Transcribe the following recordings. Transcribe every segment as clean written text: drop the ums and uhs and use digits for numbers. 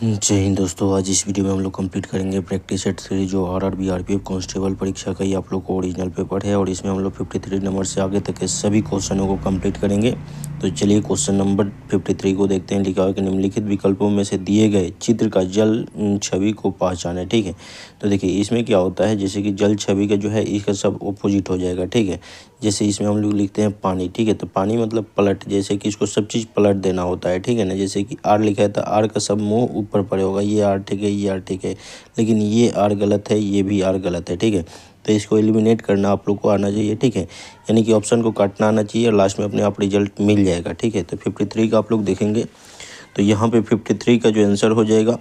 जय हिंद दोस्तों। आज इस वीडियो में हम लोग कंप्लीट करेंगे प्रैक्टिस सेट सीरीज जो आरआरबी आरपीएफ कांस्टेबल परीक्षा का ही आप लोग को ओरिजिनल पेपर है और इसमें हम लोग 53 नंबर से आगे तक के सभी क्वेश्चनों को कंप्लीट करेंगे। तो चलिए क्वेश्चन नंबर 53 को देखते हैं। लिखा हुआ कि निम्नलिखित विकल्पों में से दिए गए चित्र का जल छवि को पहचाने। ठीक है, तो देखिए इसमें क्या होता है, जैसे कि जल छवि का जो है इसका सब ऑपोजिट हो जाएगा। ठीक है, जैसे इसमें हम लोग लिखते हैं पानी। ठीक है, तो पानी मतलब पलट, जैसे कि इसको सब चीज़ पलट देना होता है। ठीक है ना, जैसे कि आर लिखा है तो आर का सब मुंह ऊपर पड़े होगा, ये आर ठीक है, ये आर ठीक है, लेकिन ये आर गलत है, ये भी आर गलत है। ठीक है, तो इसको एलिमिनेट करना आप लोग को आना चाहिए। ठीक है, यानी कि ऑप्शन को काटना आना चाहिए और लास्ट में अपने आप रिजल्ट मिल जाएगा। ठीक है, तो 53 का आप लोग देखेंगे तो यहाँ पे 53 का जो आंसर हो जाएगा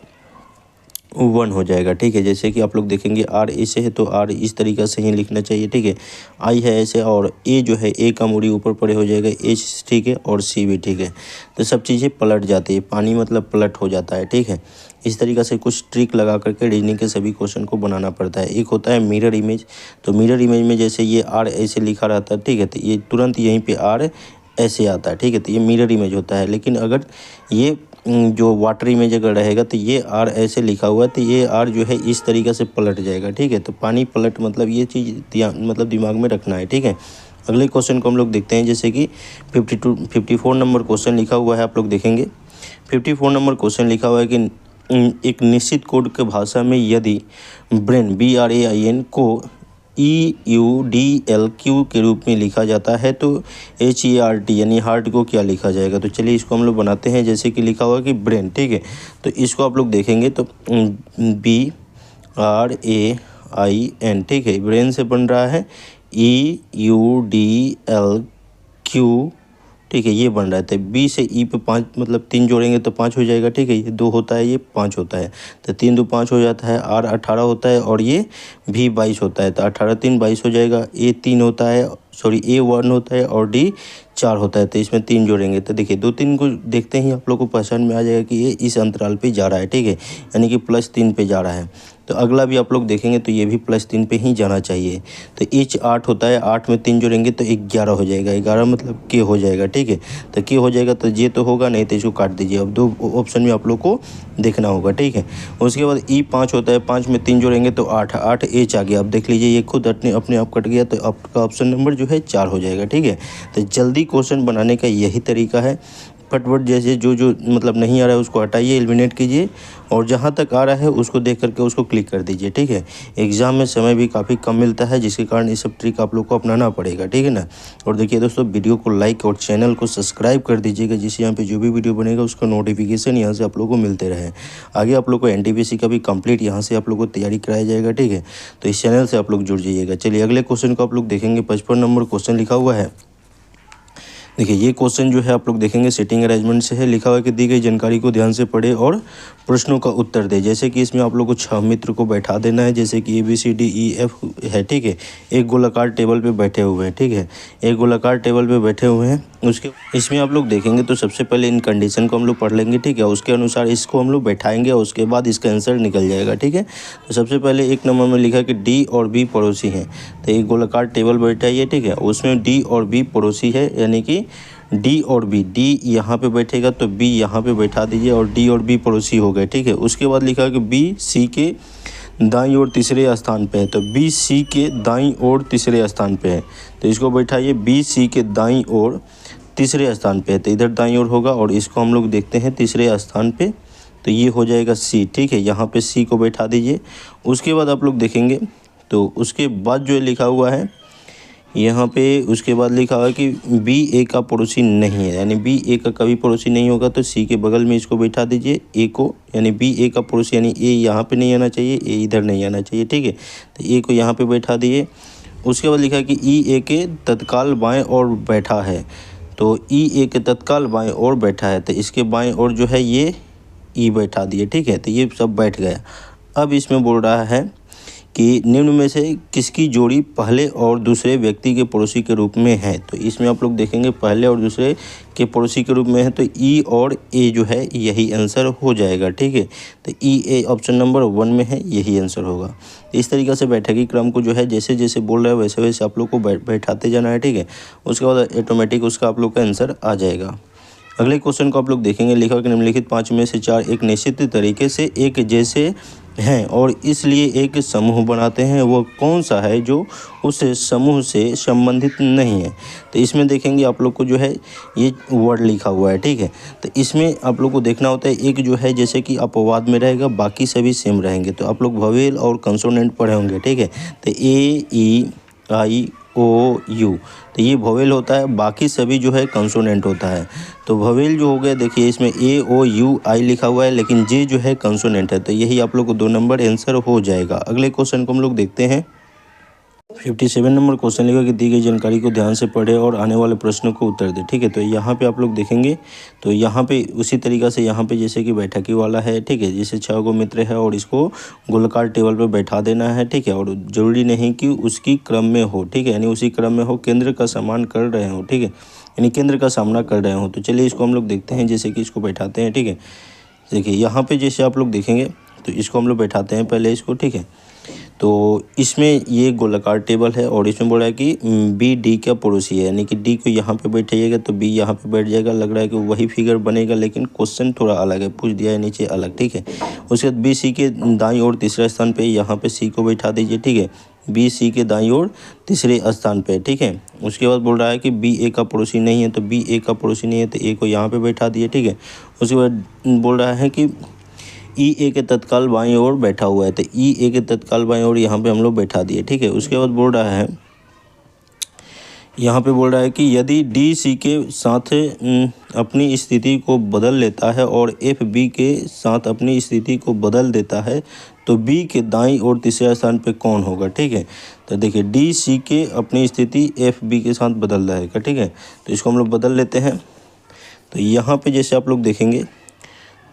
1 हो जाएगा। ठीक है, जैसे कि आप लोग देखेंगे आर ऐसे है तो आर इस तरीक़े से ही लिखना चाहिए। ठीक है, आई है ऐसे और ए जो है ए का मूड़ी ऊपर पड़े हो जाएगा, एच ठीक है और सी भी ठीक है, तो सब चीज़ें पलट जाती है। पानी मतलब पलट हो जाता है। ठीक है, इस तरीक़े से कुछ ट्रिक लगा करके रीजनिंग के सभी क्वेश्चन को बनाना पड़ता है। एक होता है मिरर इमेज, तो मिरर इमेज में जैसे ये आर ऐसे लिखा रहता है। ठीक है, तो ये तुरंत यहीं पर आर ऐसे आता है। ठीक है, तो ये मिरर इमेज होता है। लेकिन अगर ये जो वाटर इमेज अगर रहेगा तो ये आर ऐसे लिखा हुआ है तो ये आर जो है इस तरीक़े से पलट जाएगा। ठीक है, तो पानी पलट मतलब ये चीज़ मतलब दिमाग में रखना है। ठीक है, अगले क्वेश्चन को हम लोग देखते हैं। जैसे कि 54 नंबर क्वेश्चन लिखा हुआ है, आप लोग देखेंगे 54 नंबर क्वेश्चन लिखा हुआ है कि एक निश्चित कोड के भाषा में यदि ब्रेन BRAIN को EUDLQ के रूप में लिखा जाता है तो HERT यानी हार्ट को क्या लिखा जाएगा। तो चलिए इसको हम लोग बनाते हैं। जैसे कि लिखा हुआ कि ब्रेन, ठीक है, तो इसको आप लोग देखेंगे तो BRAIN, ठीक है, ब्रेन से बन रहा है EUDLQ, ठीक है, ये बन रहा है। तो बी से ई पे 5 मतलब 3 जोड़ेंगे तो 5 हो जाएगा। ठीक है, ये 2 होता है, ये 5 होता है, तो 3 2 5 हो जाता है। आर 18 होता है और ये भी 22 होता है, तो 18 3 22 हो जाएगा। ए 3 होता है, सॉरी ए 1 होता है और डी 4 होता है, तो इसमें 3 जोड़ेंगे तो देखिए 2 3 को देखते ही आप लोग को पहचान में आ जाएगा कि ये इस अंतराल पे जा रहा है। ठीक है, यानी कि +3 पे जा रहा है। तो अगला भी आप लोग देखेंगे तो ये भी +3 पे ही जाना चाहिए। तो एच 8 होता है, 8 में 3 जोड़ेंगे तो 11 हो जाएगा, 11 मतलब के हो जाएगा। ठीक है, तो के हो जाएगा तो जे तो होगा नहीं, तो इसको काट दीजिए। अब 2 ऑप्शन में आप लोग को देखना होगा। ठीक है, उसके बाद ई 5 होता है, 5 में 3 जोड़ेंगे तो 8 एच आ गया। अब देख लीजिए ये खुद अपने आप कट गया, तो आपका ऑप्शन नंबर जो है 4 हो जाएगा। ठीक है, तो जल्दी क्वेश्चन बनाने का यही तरीका है। फटफट जैसे जो मतलब नहीं आ रहा है उसको हटाइए, एलिमिनेट कीजिए और जहाँ तक आ रहा है उसको देख करके उसको क्लिक कर दीजिए। ठीक है, एग्ज़ाम में समय भी काफ़ी कम मिलता है, जिसके कारण ये सब ट्रिक आप लोग को अपनाना पड़ेगा। ठीक है ना, और देखिए दोस्तों वीडियो को लाइक और चैनल को सब्सक्राइब कर दीजिएगा, जिससे यहाँ पे जो भी वीडियो बनेगा उसका नोटिफिकेशन यहाँ से आप लोग को मिलते रहे। आगे आप लोग को NTPC का भी कंप्लीट यहाँ से आप लोग को तैयारी कराया जाएगा। ठीक है, तो इस चैनल से आप लोग जुड़ जाइएगा। चलिए अगले क्वेश्चन को आप लोग देखेंगे। 55 नंबर क्वेश्चन लिखा हुआ है। देखिए ये क्वेश्चन जो है आप लोग देखेंगे सेटिंग अरेंजमेंट से है। लिखा हुआ है कि दी गई जानकारी को ध्यान से पढ़े और प्रश्नों का उत्तर दे। जैसे कि इसमें आप लोग को 6 मित्र को बैठा देना है, जैसे कि ABCDEF है। ठीक है, एक गोलाकार टेबल पे बैठे हुए हैं। ठीक है, एक गोलाकार टेबल पे बैठे हुए हैं। उसके इसमें आप लोग देखेंगे तो सबसे पहले इन कंडीशन को हम लोग पढ़ लेंगे। ठीक है, उसके अनुसार इसको हम लोग बैठाएंगे और उसके बाद इसका आंसर निकल जाएगा। ठीक है, तो सबसे पहले 1 नंबर में लिखा है कि D और B पड़ोसी हैं, तो एक गोलाकार टेबल बैठा है। ठीक है, उसमें D और B पड़ोसी है, यानी कि D और B, D यहाँ पे बैठेगा तो B यहाँ पे बैठा दीजिए और D और B पड़ोसी हो गए। ठीक है, उसके बाद लिखा है कि B C के दाईं ओर तीसरे स्थान पे है, तो B C के दाईं ओर तीसरे स्थान पे है, तो इसको बैठाइए। B C के दाईं ओर तीसरे स्थान पे है, तो इधर दाईं ओर होगा और इसको हम लोग देखते हैं तीसरे स्थान पे, तो ये हो जाएगा C। ठीक है, यहाँ पे C को बैठा दीजिए। उसके बाद आप लोग देखेंगे तो उसके बाद जो लिखा हुआ है यहाँ पे, उसके बाद लिखा हुआ है कि B A का पड़ोसी नहीं है, यानी B A का कभी पड़ोसी नहीं होगा, तो C के बगल में इसको बैठा दीजिए A को, यानी B A का पड़ोसी, यानी A यहाँ पे नहीं आना चाहिए, A इधर नहीं आना चाहिए। ठीक है, तो A को यहाँ पे बैठा दिए। उसके बाद लिखा है कि E A के तत्काल बाएं ओर बैठा है, तो E A के तत्काल बाएं ओर बैठा है, तो इसके बाएं ओर जो है ये E बैठा दिए। ठीक है, तो ये सब बैठ गया। अब इसमें बोल रहा है कि निम्न में से किसकी जोड़ी पहले और दूसरे व्यक्ति के पड़ोसी के रूप में है। तो इसमें आप लोग देखेंगे पहले और दूसरे के पड़ोसी के रूप में है, तो E और A जो है यही आंसर हो जाएगा। ठीक है, तो EA ऑप्शन नंबर 1 में है, यही आंसर होगा। इस तरीक़े से बैठकी क्रम को जो है जैसे जैसे बोल रहे हैं वैसे वैसे आप लोग को बैठाते जाना है। ठीक है, उसके बाद ऑटोमेटिक उसका आप लोग का आंसर आ जाएगा। अगले क्वेश्चन को आप लोग देखेंगे, लिखा हुआ कि निम्नलिखित 5 में से 4 एक निश्चित तरीके से एक जैसे हैं और इसलिए एक समूह बनाते हैं, वो कौन सा है जो उस समूह से संबंधित नहीं है। तो इसमें देखेंगे आप लोग को जो है ये वर्ड लिखा हुआ है, ठीक है। तो इसमें आप लोग को देखना होता है, एक जो है जैसे कि अपवाद में रहेगा, बाकी सभी सेम रहेंगे। तो आप लोग वोवेल और कंसोनेंट पढ़े होंगे, ठीक है। तो ए, ई, आई, ओ, यू, तो ये वोवेल होता है, बाकी सभी जो है कंसोनेंट होता है। तो वोवेल जो हो गया, देखिए इसमें ए, ओ, यू, आई लिखा हुआ है, लेकिन जे जो है कंसोनेंट है। तो यही आप लोग को 2 नंबर आंसर हो जाएगा। अगले क्वेश्चन को हम लोग देखते हैं। 57 नंबर क्वेश्चन लिखा कि दी गई जानकारी को ध्यान से पढ़े और आने वाले प्रश्नों को उत्तर दे, ठीक है। तो यहाँ पे आप लोग देखेंगे, तो यहाँ पे उसी तरीक़ा से यहाँ पे जैसे कि बैठकी वाला है, ठीक है। जैसे 6 गो मित्र है और इसको गोलाकार टेबल पे बैठा देना है, ठीक है। और ज़रूरी नहीं कि उसकी क्रम में हो, ठीक है, यानी उसी क्रम में हो, केंद्र का सम्मान कर रहे हो, ठीक है, यानी केंद्र का सामना कर रहे हो। तो चलिए इसको हम लोग देखते हैं, जैसे कि इसको बैठाते हैं, ठीक है। देखिए यहाँ पे जैसे आप लोग देखेंगे, तो इसको हम लोग बैठाते हैं पहले इसको, ठीक है। तो इसमें ये गोलाकार टेबल है और इसमें बोल रहा है कि बी डी का पड़ोसी है, यानी कि डी को यहाँ पे बैठाइएगा तो बी यहाँ पे बैठ जाएगा। लग रहा है कि वही फिगर बनेगा, लेकिन क्वेश्चन थोड़ा अलग है, पूछ दिया है नीचे अलग, ठीक है। उसके बाद बी सी के दाईं ओर तीसरे स्थान पे यहाँ पे सी को बैठा दीजिए, ठीक है। बी सी के दाईं ओर तीसरे स्थान पे, ठीक है। उसके बाद बोल रहा है कि बी ए का पड़ोसी नहीं है, तो बी ए का पड़ोसी नहीं है तो ए को यहाँ पे बैठा दिए, ठीक है। उसके बाद बोल रहा है कि ई ए के तत्काल बाईं ओर बैठा हुआ है, तो ई ए के तत्काल बाईं ओर यहाँ पे हम लोग बैठा दिए, ठीक है। उसके बाद बोल रहा है, यहाँ पे बोल रहा है कि यदि डी सी के साथ अपनी स्थिति को बदल लेता है और एफ बी के साथ अपनी स्थिति को बदल देता है, तो बी के दाईं ओर तीसरे स्थान पे कौन होगा, ठीक है। तो देखिए डी सी के अपनी स्थिति एफ बी के साथ बदल रहेगा, ठीक है। तो इसको हम लोग बदल लेते हैं। तो यहाँ पे जैसे आप लोग देखेंगे,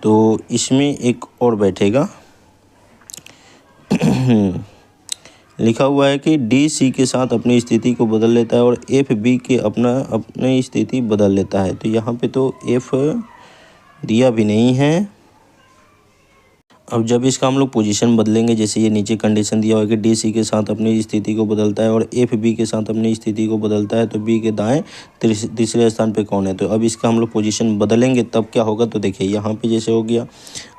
तो इसमें एक और बैठेगा लिखा हुआ है कि डी सी के साथ अपनी स्थिति को बदल लेता है और एफ बी के अपनी स्थिति बदल लेता है। तो यहाँ पे तो एफ दिया भी नहीं है। अब जब इसका हम लोग पोजीशन बदलेंगे, जैसे ये नीचे कंडीशन दिया हुआ है कि डी सी के साथ अपनी स्थिति को बदलता है और एफ बी के साथ अपनी स्थिति को बदलता है, तो बी के दाएं तीसरे स्थान पे कौन है। तो अब इसका हम लोग पोजीशन बदलेंगे तब क्या होगा, तो देखिए यहाँ पे जैसे हो गया,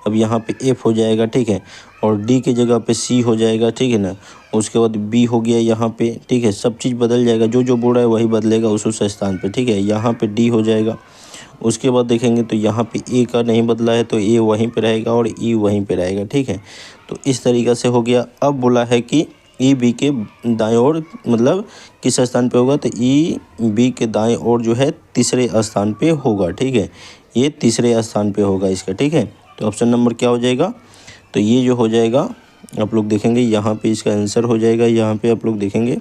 अब यहाँ पे एफ हो जाएगा, ठीक है, और डी के जगह पे सी हो जाएगा, ठीक है ना। उसके बाद बी हो गया यहाँ पे, ठीक है। सब चीज़ बदल जाएगा, जो जो बोल रहा है वही बदलेगा उस स्थान पे, ठीक है। यहाँ पे डी हो जाएगा। उसके बाद देखेंगे तो यहाँ पे ए का नहीं बदला है, तो ए वहीं पे रहेगा और ई वहीं पे रहेगा, ठीक है। तो इस तरीक़ा से हो गया। अब बोला है कि ई बी के दाएं ओर मतलब किस स्थान पे होगा, तो ई बी के दाएं ओर जो है तीसरे स्थान पे होगा, ठीक है। ये तीसरे स्थान पे होगा इसका, ठीक है। तो ऑप्शन नंबर क्या हो जाएगा, तो ये जो हो जाएगा आप लोग देखेंगे यहाँ पे इसका आंसर हो जाएगा। यहाँ पे आप लोग देखेंगे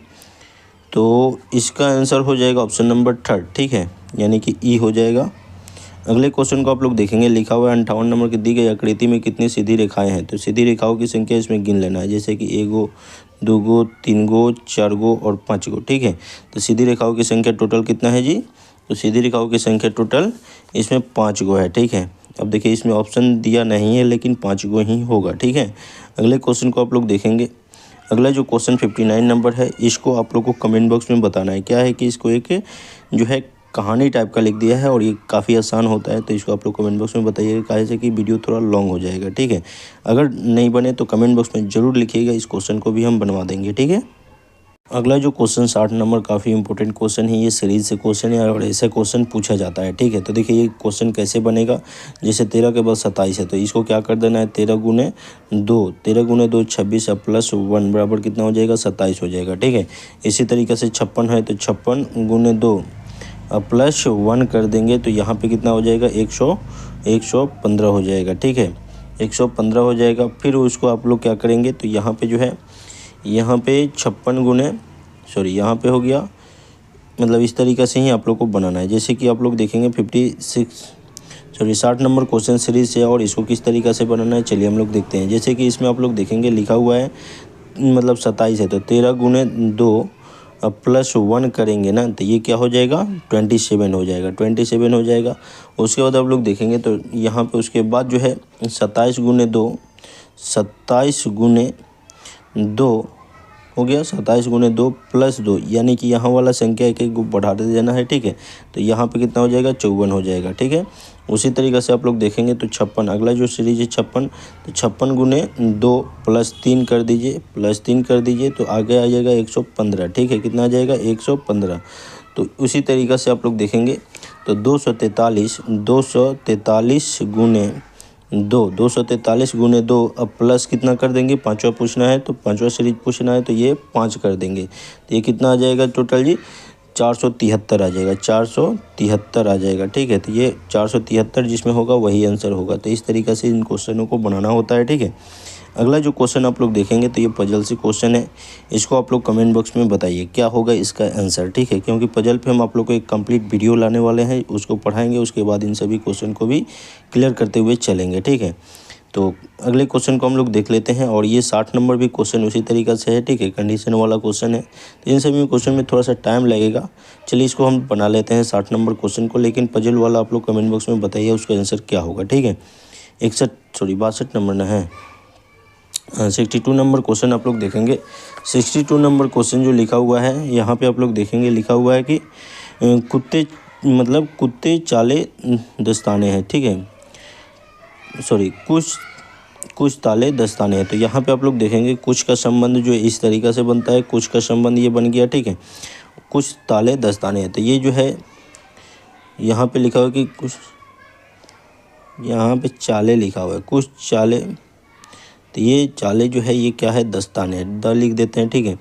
तो इसका आंसर हो जाएगा ऑप्शन नंबर 3, ठीक है, यानी कि ई हो जाएगा। अगले क्वेश्चन को आप लोग देखेंगे, लिखा हुआ है 58 नंबर की दी गई आकृति में कितनी सीधी रेखाएं हैं। तो सीधी रेखाओं की संख्या इसमें गिन लेना है, जैसे कि 1 गो, 2 गो, 3 गो, 4 गो और 5 गो, ठीक है। तो सीधी रेखाओं की संख्या टोटल कितना है जी, तो सीधी रेखाओं की संख्या टोटल इसमें 5 गो है, ठीक है। अब देखिए इसमें ऑप्शन दिया नहीं है, लेकिन 5 गो ही होगा, ठीक है। अगले क्वेश्चन को आप लोग देखेंगे। अगला जो क्वेश्चन 59 नंबर है, इसको आप लोग को कमेंट बॉक्स में बताना है। क्या है कि इसको एक जो है कहानी टाइप का लिख दिया है और ये काफ़ी आसान होता है, तो इसको आप लोग कमेंट बॉक्स में बताइएगा, काहे से कि वीडियो थोड़ा लॉन्ग हो जाएगा, ठीक है। अगर नहीं बने तो कमेंट बॉक्स में ज़रूर लिखिएगा, इस क्वेश्चन को भी हम बनवा देंगे, ठीक है। अगला जो क्वेश्चन 60 नंबर काफ़ी इंपॉर्टेंट क्वेश्चन है, ये सीरीज से क्वेश्चन है और ऐसा क्वेश्चन पूछा जाता है, ठीक है। तो देखिए ये क्वेश्चन कैसे बनेगा, जैसे 13 के बाद 27 है, तो इसको क्या कर देना है, 13 गुने 2 26 प्लस 1 बराबर कितना हो जाएगा, 27 हो जाएगा, ठीक है। इसी तरीके से 56 है, तो 56 गुने 2 प्लस 1 कर देंगे, तो यहाँ पे कितना हो जाएगा, 115 हो जाएगा, ठीक है, 115 हो जाएगा। फिर उसको आप लोग क्या करेंगे, तो यहाँ पे जो है, यहाँ पे 56 यहाँ पे हो गया, मतलब इस तरीक़े से ही आप लोग को बनाना है। जैसे कि आप लोग देखेंगे 60 नंबर क्वेश्चन सीरीज से, और इसको किस तरीक़े से बनाना है चलिए हम लोग देखते हैं। जैसे कि इसमें आप लोग देखेंगे लिखा हुआ है मतलब 27 है, तो 13 गुने 2 प्लस 1 करेंगे ना, तो ये क्या हो जाएगा, 27 हो जाएगा, 27 हो जाएगा। उसके बाद आप लोग देखेंगे तो यहाँ पे उसके बाद जो है 27 गुने 2 हो गया 27 गुने 2 प्लस 2, यानी कि यहाँ वाला संख्या एक एक बढ़ा दे देना है, ठीक है। तो यहाँ पे कितना हो जाएगा 54 हो जाएगा, ठीक है। उसी तरीके से आप लोग देखेंगे तो 56, अगला जो सीरीज है 56, तो 56 गुने 2 प्लस 3 कर दीजिए, प्लस 3 कर दीजिए तो आगे आ जाएगा 115, ठीक है। कितना आ जाएगा 115। तो उसी तरीक़े से आप लोग देखेंगे तो 243 गुने 2 अब प्लस कितना कर देंगे, पाँचवा पूछना है तो पाँचवा सीरीज पूछना है तो ये 5 कर देंगे, तो ये कितना आ जाएगा टोटल जी 473 आ जाएगा, 473 आ जाएगा, ठीक है। तो ये 473 जिसमें होगा वही आंसर होगा। तो इस तरीक़े से इन क्वेश्चनों को बनाना होता है, ठीक है। अगला जो क्वेश्चन आप लोग देखेंगे तो ये पजल से क्वेश्चन है, इसको आप लोग कमेंट बॉक्स में बताइए क्या होगा इसका आंसर, ठीक है। क्योंकि पजल पे हम आप लोग को एक कंप्लीट वीडियो लाने वाले हैं, उसको पढ़ाएंगे, उसके बाद इन सभी क्वेश्चन को भी क्लियर करते हुए चलेंगे, ठीक है। तो अगले क्वेश्चन को हम लोग देख लेते हैं, और ये 60 नंबर भी क्वेश्चन उसी तरीक़े से है, ठीक है, कंडीशन वाला क्वेश्चन है। तो इन सभी क्वेश्चन में थोड़ा सा टाइम लगेगा, चलिए इसको हम बना लेते हैं 60 नंबर क्वेश्चन को, लेकिन पजल वाला आप लोग कमेंट बॉक्स में बताइए उसका आंसर क्या होगा, ठीक है। 62 नंबर ना है, 62 नंबर क्वेश्चन आप लोग देखेंगे। 62 नंबर क्वेश्चन जो लिखा हुआ है यहाँ पे आप लोग देखेंगे, लिखा हुआ है कि कुत्ते चाले दस्ताने हैं, ठीक है, सॉरी कुछ ताले दस्ताने हैं। तो यहाँ पे आप लोग देखेंगे कुछ का संबंध जो इस तरीक़े से बनता है, कुछ का संबंध ये बन गया, ठीक है, कुछ ताले दस्ताने हैं। तो ये जो है यहाँ पे लिखा हुआ है कि कुछ, यहाँ पे चाले लिखा हुआ है, कुछ चाले, तो ये चाले जो है ये क्या है, दस्ताने, लिख देते हैं, ठीक है।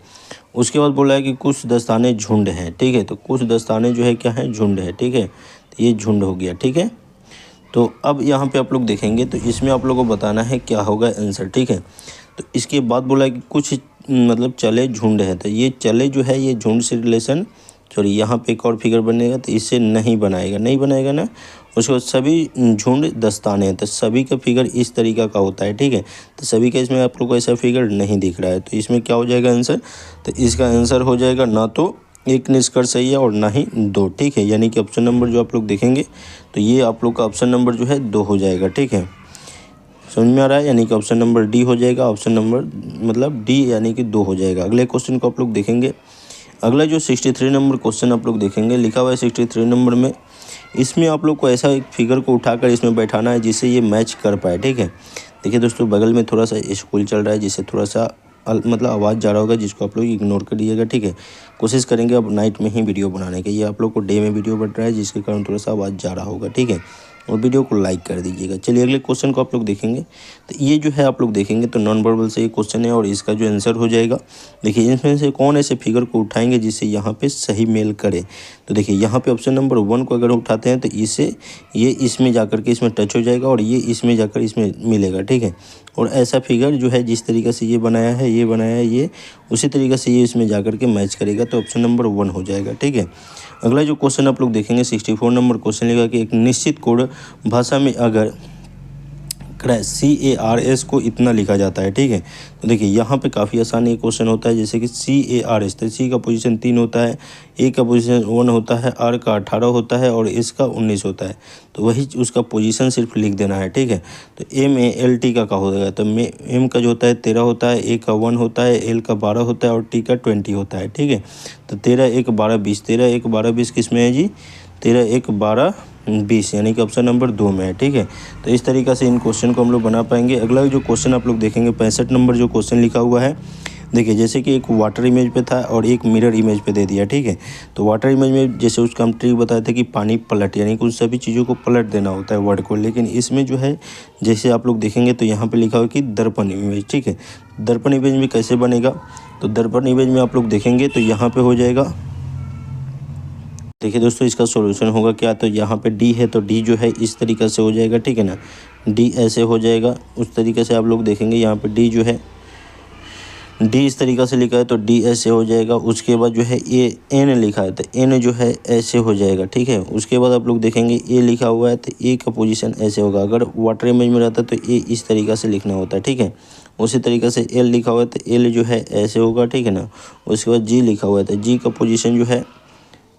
उसके बाद बोला है कि कुछ दस्ताने झुंड हैं, ठीक है। तो कुछ दस्ताने जो है क्या है, झुंड है, ठीक है। तो ये झुंड हो गया, ठीक है। तो अब यहाँ पे आप लोग देखेंगे तो इसमें आप लोगों को बताना है क्या होगा आंसर, ठीक है। तो इसके बाद बोला है कि कुछ चले झुंड है, तो ये चले जो है ये झुंड से रिलेशन, सॉरी यहाँ पे एक और फिगर बनेगा तो इससे नहीं बनाएगा ना। उसके बाद सभी झुंड दस्ताने हैं, तो सभी का फिगर इस तरीक़ा का होता है, ठीक है। तो सभी का इसमें आप लोग को ऐसा फिगर नहीं दिख रहा है, तो इसमें क्या हो जाएगा आंसर, तो इसका आंसर हो जाएगा ना तो एक निष्कर्ष सही है और ना ही 2, ठीक है। यानी कि ऑप्शन नंबर जो आप लोग देखेंगे तो ये आप लोग का ऑप्शन नंबर जो है 2 हो जाएगा, ठीक है। समझ में आ रहा है, यानी कि ऑप्शन नंबर डी हो जाएगा, ऑप्शन नंबर डी यानी कि 2 हो जाएगा। अगले क्वेश्चन को आप लोग देखेंगे, अगला जो 63 नंबर क्वेश्चन आप लोग देखेंगे, लिखा हुआ है 63 नंबर में, इसमें आप लोग को ऐसा एक फिगर को उठाकर इसमें बैठाना है जिससे ये मैच कर पाए, ठीक है। देखिए दोस्तों, बगल में थोड़ा सा स्कूल चल रहा है जिससे थोड़ा सा आवाज़ जा रहा होगा, जिसको आप लोग इग्नोर कर दीजिएगा, ठीक है। कोशिश करेंगे अब नाइट में ही वीडियो बनाने के, ये आप लोग को डे में वीडियो बन रहा है जिसके कारण थोड़ा सा आवाज़ जा रहा होगा, ठीक है। और वीडियो को लाइक कर दीजिएगा। चलिए अगले क्वेश्चन को आप लोग देखेंगे, तो ये जो है आप लोग देखेंगे तो नॉन वर्बल से ये क्वेश्चन है और इसका जो आंसर हो जाएगा, देखिए इसमें से कौन ऐसे फिगर को उठाएंगे जिससे यहाँ पे सही मेल करे। तो देखिए यहाँ पे ऑप्शन नंबर 1 को अगर उठाते हैं तो इससे ये इसमें जाकर के इसमें टच हो जाएगा और ये इसमें जाकर इसमें मिलेगा, ठीक है। और ऐसा फिगर जो है जिस तरीके से ये बनाया है ये उसी तरीके से ये इसमें जाकर के मैच करेगा, तो ऑप्शन नंबर 1 हो जाएगा, ठीक है। अगला जो क्वेश्चन आप लोग देखेंगे 64 नंबर क्वेश्चन लिखा कि एक निश्चित कोड भाषा में अगर CARS को इतना लिखा जाता है, ठीक है। तो देखिए यहाँ पे काफ़ी आसान ये क्वेश्चन होता है, जैसे कि CARS, तो C का पोजीशन 3 होता है, A का पोजीशन 1 होता है, R का 18 होता है और S का 19 होता है। तो वही उसका पोजीशन सिर्फ लिख देना है, ठीक है। तो MALT का होगा, तो M का जो होता है 13 होता है, A का 1 होता है, L का 12 होता है और T का 20 होता है, ठीक है। तो 13 1 12 20, 13 1 12 20 किस में है जी, 13 1 12 20, यानी कि ऑप्शन नंबर 2 में है, ठीक है। तो इस तरीक़े से इन क्वेश्चन को हम लोग बना पाएंगे। अगला जो क्वेश्चन आप लोग देखेंगे 65 नंबर जो क्वेश्चन लिखा हुआ है, देखिए जैसे कि एक वाटर इमेज पे था और एक मिरर इमेज पे दे दिया, ठीक है। तो वाटर इमेज में जैसे उसका हम ट्रिक बताए थे कि पानी पलट, यानी कि उन सभी चीज़ों को पलट देना होता है वर्ड को, लेकिन इसमें जो है जैसे आप लोग देखेंगे तो यहाँ पे लिखा हुआ कि दर्पण इमेज, ठीक है। दर्पण इमेज में कैसे बनेगा, तो दर्पण इमेज में आप लोग देखेंगे तो यहाँ पे हो जाएगा, देखिए दोस्तों इसका सॉल्यूशन होगा क्या, तो यहाँ पे डी है तो डी जो है इस तरीके से हो जाएगा, ठीक है ना, डी ऐसे हो जाएगा। उस तरीके से आप लोग देखेंगे यहाँ पे डी जो है, डी इस तरीक़े से लिखा है तो डी ऐसे हो जाएगा। उसके बाद जो है ए एन लिखा है तो एन जो है ऐसे हो जाएगा, ठीक है। उसके बाद आप लोग देखेंगे ए लिखा हुआ है तो ए का पोजीशन ऐसे होगा, अगर वाटर इमेज में रहता तो ए इस तरीक़े से लिखना होता है, ठीक है। उसी तरीक़े से एल लिखा हुआ है तो एल जो है ऐसे होगा, ठीक है ना। उसके बाद जी लिखा हुआ है तो जी का पोजीशन जो है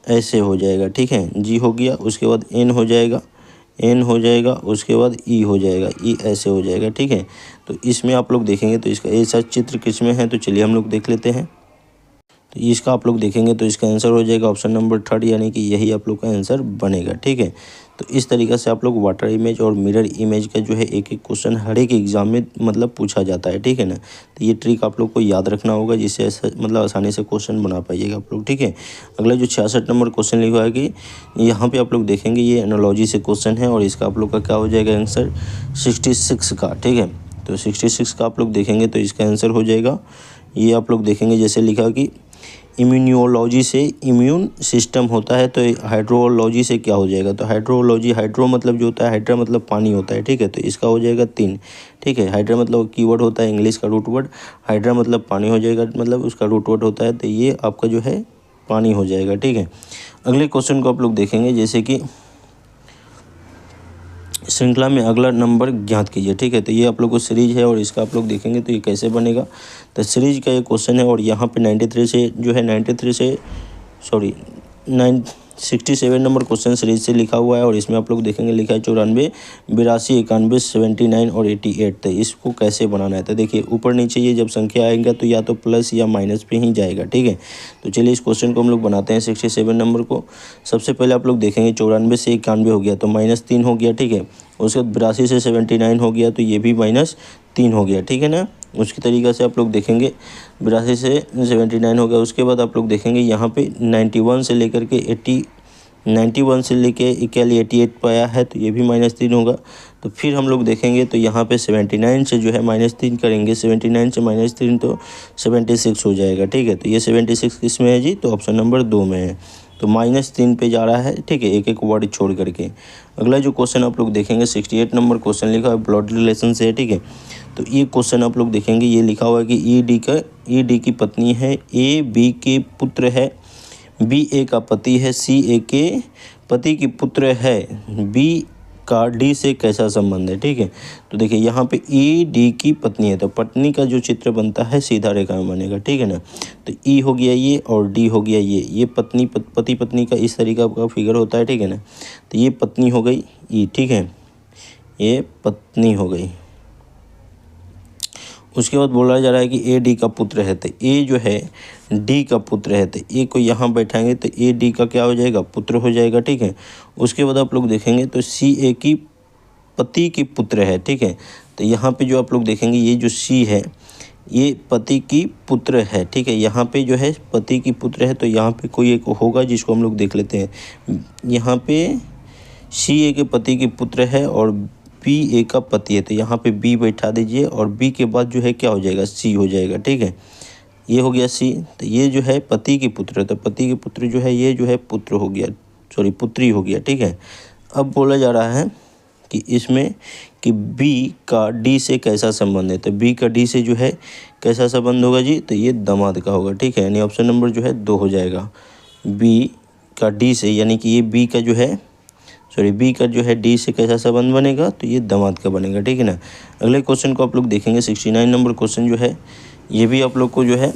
ऐसे हो जाएगा, ठीक है, जी हो गया। उसके बाद एन हो जाएगा, एन हो जाएगा, उसके बाद ई हो जाएगा, ई ऐसे हो जाएगा, ठीक है। तो इसमें आप लोग देखेंगे तो इसका ऐसा चित्र किस में है, तो चलिए हम लोग देख लेते हैं। तो इसका आप लोग देखेंगे तो इसका आंसर हो जाएगा ऑप्शन नंबर 3, यानी कि यही आप लोग का आंसर बनेगा। ठीक है, तो इस तरीक़े से आप लोग वाटर इमेज और मिरर इमेज का जो है एक एक क्वेश्चन हर एक एग्जाम में मतलब पूछा जाता है। ठीक है ना, तो ये ट्रिक आप लोग को याद रखना होगा, जिससे मतलब आसानी से क्वेश्चन बना पाइएगा आप लोग। ठीक है, अगला जो 66 नंबर क्वेश्चन लिखा है कि यहाँ पे आप लोग देखेंगे ये एनालॉजी से क्वेश्चन है, और इसका आप लोग का क्या हो जाएगा आंसर 66 का। ठीक है, तो 66 का आप लोग देखेंगे तो इसका आंसर हो जाएगा, ये आप लोग देखेंगे जैसे लिखा कि इम्यूनियोलॉजी से इम्यून सिस्टम होता है, तो हाइड्रोलॉजी से क्या हो जाएगा, तो हाइड्रोलॉजी, हाइड्रो मतलब जो होता है, हाइड्रा मतलब पानी होता है। ठीक है, तो इसका हो जाएगा 3। ठीक है, हाइड्रा मतलब कीवर्ड होता है इंग्लिश का रूट वर्ड, हाइड्रा मतलब पानी हो जाएगा, मतलब उसका रूट वर्ड होता है, तो ये आपका जो है पानी हो जाएगा। ठीक है, अगले क्वेश्चन को आप लोग देखेंगे जैसे कि श्रृंखला में अगला नंबर ज्ञात कीजिए। ठीक है, तो ये आप लोग को सीरीज है और इसका आप लोग देखेंगे तो ये कैसे बनेगा, तो सीरीज का ये क्वेश्चन है, और यहाँ पे 93 से जो है 93 से 67 नंबर क्वेश्चन सीरीज से लिखा हुआ है, और इसमें आप लोग देखेंगे लिखा है 94, 82, 91, 79 और 88। तो इसको कैसे बनाना है, तो देखिए ऊपर नीचे ये जब संख्या आएगा तो या तो प्लस या माइनस पे ही जाएगा। ठीक है, तो चलिए इस क्वेश्चन को हम लोग बनाते हैं 67 नंबर को। सबसे पहले आप लोग देखेंगे 94 से 91 हो गया तो -3 हो गया। ठीक है, उसके बाद 82 से 79 हो गया तो ये भी -3 हो गया। ठीक है ना, उसकी तरीक़े से आप लोग देखेंगे 82 से 79 हो गया। उसके बाद आप लोग देखेंगे यहाँ पे 91 से लेकर के 91 से लेके 88 पे आया है, तो ये भी -3 होगा। तो फिर हम लोग देखेंगे तो यहाँ पे 79 से जो है -3 करेंगे, 79 से -3 तो 76 हो जाएगा। ठीक है, तो ये 76 किस में है जी, तो ऑप्शन नंबर 2 में है, तो -3 पे जा रहा है। ठीक है, एक एक वर्ड छोड़ करके। अगला जो क्वेश्चन आप लोग देखेंगे 68 नंबर क्वेश्चन लिखा है ब्लड रिलेशन से। ठीक है, तो ये क्वेश्चन आप लोग देखेंगे, ये लिखा हुआ है कि ई डी की पत्नी है, ए बी के पुत्र है, बी ए का पति है, सी ए के पति की पुत्र है, बी का डी से कैसा संबंध है। ठीक है, तो देखिए यहाँ पे ई डी की पत्नी है, तो पत्नी का जो चित्र बनता है सीधा रेखा में बनेगा। ठीक है ना, तो ई हो गया ये और डी हो गया ये पति पत्नी का इस तरीका का फिगर होता है। ठीक है ना, तो ये पत्नी हो गई ई। ठीक है, ये पत्नी हो गई। उसके बाद बोला जा रहा है कि ए डी का पुत्र है, तो ए जो है डी का पुत्र है, तो ए को यहाँ बैठाएंगे तो ए डी का क्या हो जाएगा, पुत्र हो जाएगा। ठीक है, उसके बाद आप लोग देखेंगे तो सी ए की पति की पुत्र है। ठीक है, तो यहाँ पे जो आप लोग देखेंगे ये जो सी है ये पति की पुत्र है। ठीक है, यहाँ पे जो है पति की पुत्र है, तो यहाँ पे कोई एक होगा जिसको हम लोग देख लेते हैं। यहाँ पे सी ए के पति की पुत्र है और बी ए का पति है, तो यहाँ पे बी बैठा दीजिए, और बी के बाद जो है क्या हो जाएगा, सी हो जाएगा। ठीक है, ये हो गया सी, तो ये जो है पति की पुत्र, तो पति के पुत्र जो है ये जो है पुत्र हो गया, पुत्री हो गया। ठीक है, अब बोला जा रहा है कि इसमें कि बी का डी से कैसा संबंध है, तो बी का डी से जो है कैसा संबंध होगा जी, तो ये दामाद का होगा। ठीक है, यानी ऑप्शन नंबर जो है 2 हो जाएगा, बी का डी से, यानी कि ये बी का जो है बी का जो है डी से कैसा संबंध बनेगा, तो ये दामाद का बनेगा। ठीक है ना, अगले क्वेश्चन को आप लोग देखेंगे 69 नंबर क्वेश्चन जो है, ये भी आप लोग को जो है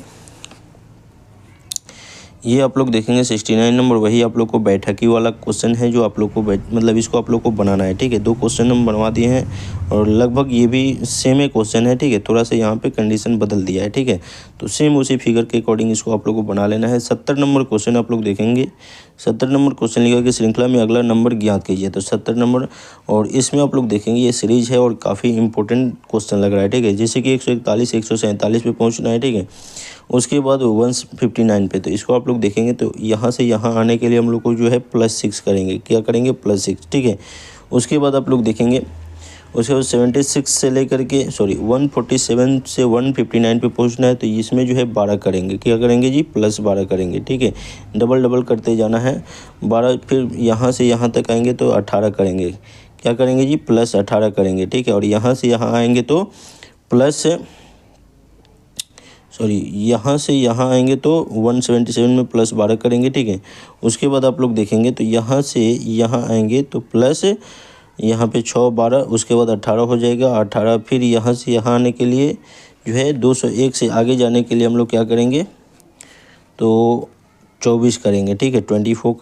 ये आप लोग देखेंगे 69 नंबर, वही आप लोग को बैठकी वाला क्वेश्चन है जो आप लोग को मतलब इसको आप लोग को बनाना है। ठीक है, 2 क्वेश्चन हम बनवा दिए हैं और लगभग ये भी सेम है क्वेश्चन है। ठीक है, थोड़ा सा यहाँ पे कंडीशन बदल दिया है। ठीक है, तो सेम उसी फिगर के अकॉर्डिंग इसको आप लोग को बना लेना है। 70 नंबर क्वेश्चन आप लोग देखेंगे, 70 नंबर क्वेश्चन लिखा कि श्रृंखला में अगला नंबर ज्ञात कीजिए, तो 70 नंबर, और इसमें आप लोग देखेंगे ये सीरीज है और काफ़ी इंपॉर्टेंट क्वेश्चन लग रहा है। ठीक है, जैसे कि 141, 147 पे पहुँचना है। ठीक है, उसके बाद 159 पे, तो इसको आप लोग देखेंगे तो यहाँ से यहाँ आने के लिए हम लोग को जो है +6 करेंगे, क्या करेंगे, +6। ठीक है, उसके बाद आप लोग देखेंगे उसके बाद 76 से लेकर के 147 से 159 पे पहुँचना है, तो इसमें जो है 12 करेंगे, क्या करेंगे जी, +12 करेंगे। ठीक है, डबल करते जाना है 12, फिर यहाँ से यहाँ तक आएंगे तो 18 करेंगे, क्या करेंगे जी, +18 करेंगे। ठीक है, और यहाँ से यहाँ आएंगे तो यहाँ से यहाँ आएंगे तो 177 में +12 करेंगे। ठीक है, उसके बाद आप लोग देखेंगे तो यहाँ से यहाँ आएंगे तो प्लस यहाँ पे 6 12, उसके बाद 18 हो जाएगा, 18, फिर यहाँ से यहाँ आने के लिए जो है 201 से आगे जाने के लिए हम लोग क्या करेंगे, तो 24 करेंगे। ठीक है, 24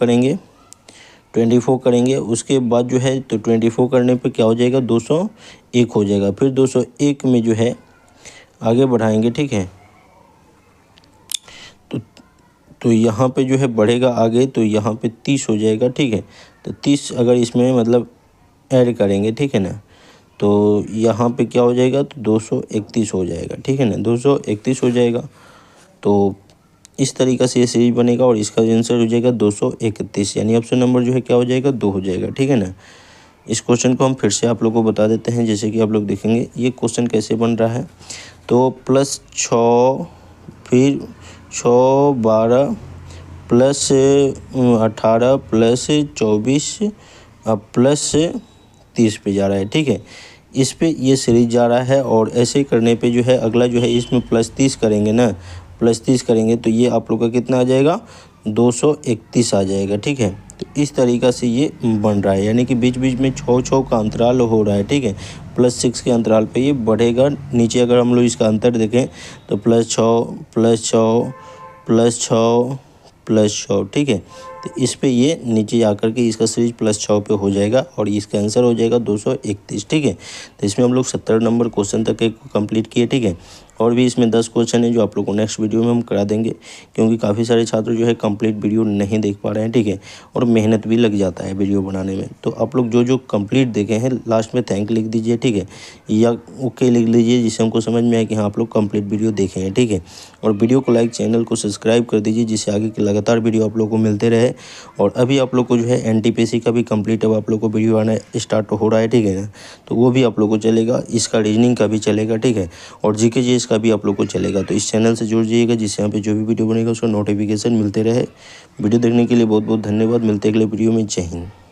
करेंगे, उसके बाद जो है तो 24 करने पे क्या हो जाएगा, 201 हो जाएगा, फिर 201 में जो है आगे बढ़ाएंगे। ठीक है, तो तो यहाँ पे जो है बढ़ेगा आगे, तो यहाँ पे 30 हो जाएगा, ठीक है। तो 30 अगर इसमें मतलब ऐड करेंगे, ठीक है ना, तो यहाँ पे क्या हो जाएगा, तो 231 हो जाएगा, ठीक है ना, 231 हो जाएगा। तो इस तरीक़े से ये सीरीज बनेगा और इसका आंसर हो जाएगा 231, यानी ऑप्शन नंबर जो है क्या हो जाएगा, 2 हो जाएगा, ठीक है ना। इस क्वेश्चन को हम फिर से आप लोगों को बता देते हैं, जैसे कि आप लोग देखेंगे ये क्वेश्चन कैसे बन रहा है। तो +6 फिर 6 12 प्लस 18 प्लस 24 प्लस 30 पे जा रहा है, ठीक है। इस पे ये सीरीज जा रहा है और ऐसे करने पे जो है अगला जो है इसमें +30 करेंगे ना, +30 करेंगे तो ये आप लोग का कितना आ जाएगा, 231 आ जाएगा, ठीक है। तो इस तरीक़ा से ये बन रहा है, यानी कि बीच बीच में 6 का अंतराल हो रहा है, ठीक है। +6 के अंतराल पे ये बढ़ेगा। नीचे अगर हम लोग इसका अंतर देखें तो +6 +6 +6 +6, ठीक है। तो इस पे ये नीचे आकर के इसका सीरीज +6 पे हो जाएगा और इसका आंसर हो जाएगा 231, ठीक है। तो इसमें हम लोग 70 नंबर क्वेश्चन तक एक कंप्लीट किए, ठीक है। और भी इसमें 10 क्वेश्चन है जो आप लोग को नेक्स्ट वीडियो में हम करा देंगे, क्योंकि काफ़ी सारे छात्र जो है कंप्लीट वीडियो नहीं देख पा रहे हैं, ठीक है। और मेहनत भी लग जाता है वीडियो बनाने में। तो आप लोग जो जो कंप्लीट देखे हैं लास्ट में थैंक लिख दीजिए, ठीक है, या ओके लिख लीजिए, जिससे हमको समझ में आए कि हाँ आप लोग कंप्लीट वीडियो देखे हैं, ठीक है। और वीडियो को लाइक, चैनल को सब्सक्राइब कर दीजिए, जिससे आगे के लगातार वीडियो आप लोग को मिलते रहे। और अभी आप लोग को जो है एनटीपीसी का भी कंप्लीट अब आप लोग को वीडियो आना स्टार्ट हो रहा है, ठीक है ना। तो वो भी आप लोग को चलेगा, इसका रीजनिंग का भी चलेगा, ठीक है। और जीके जीएस का भी आप लोग को चलेगा। तो इस चैनल से जुड़ जाइएगा, जिससे यहाँ पे जो भी वीडियो बनेगा उसका नोटिफिकेशन मिलते रहे। वीडियो देखने के लिए बहुत बहुत धन्यवाद। मिलते अगले वीडियो में। जय हिंद।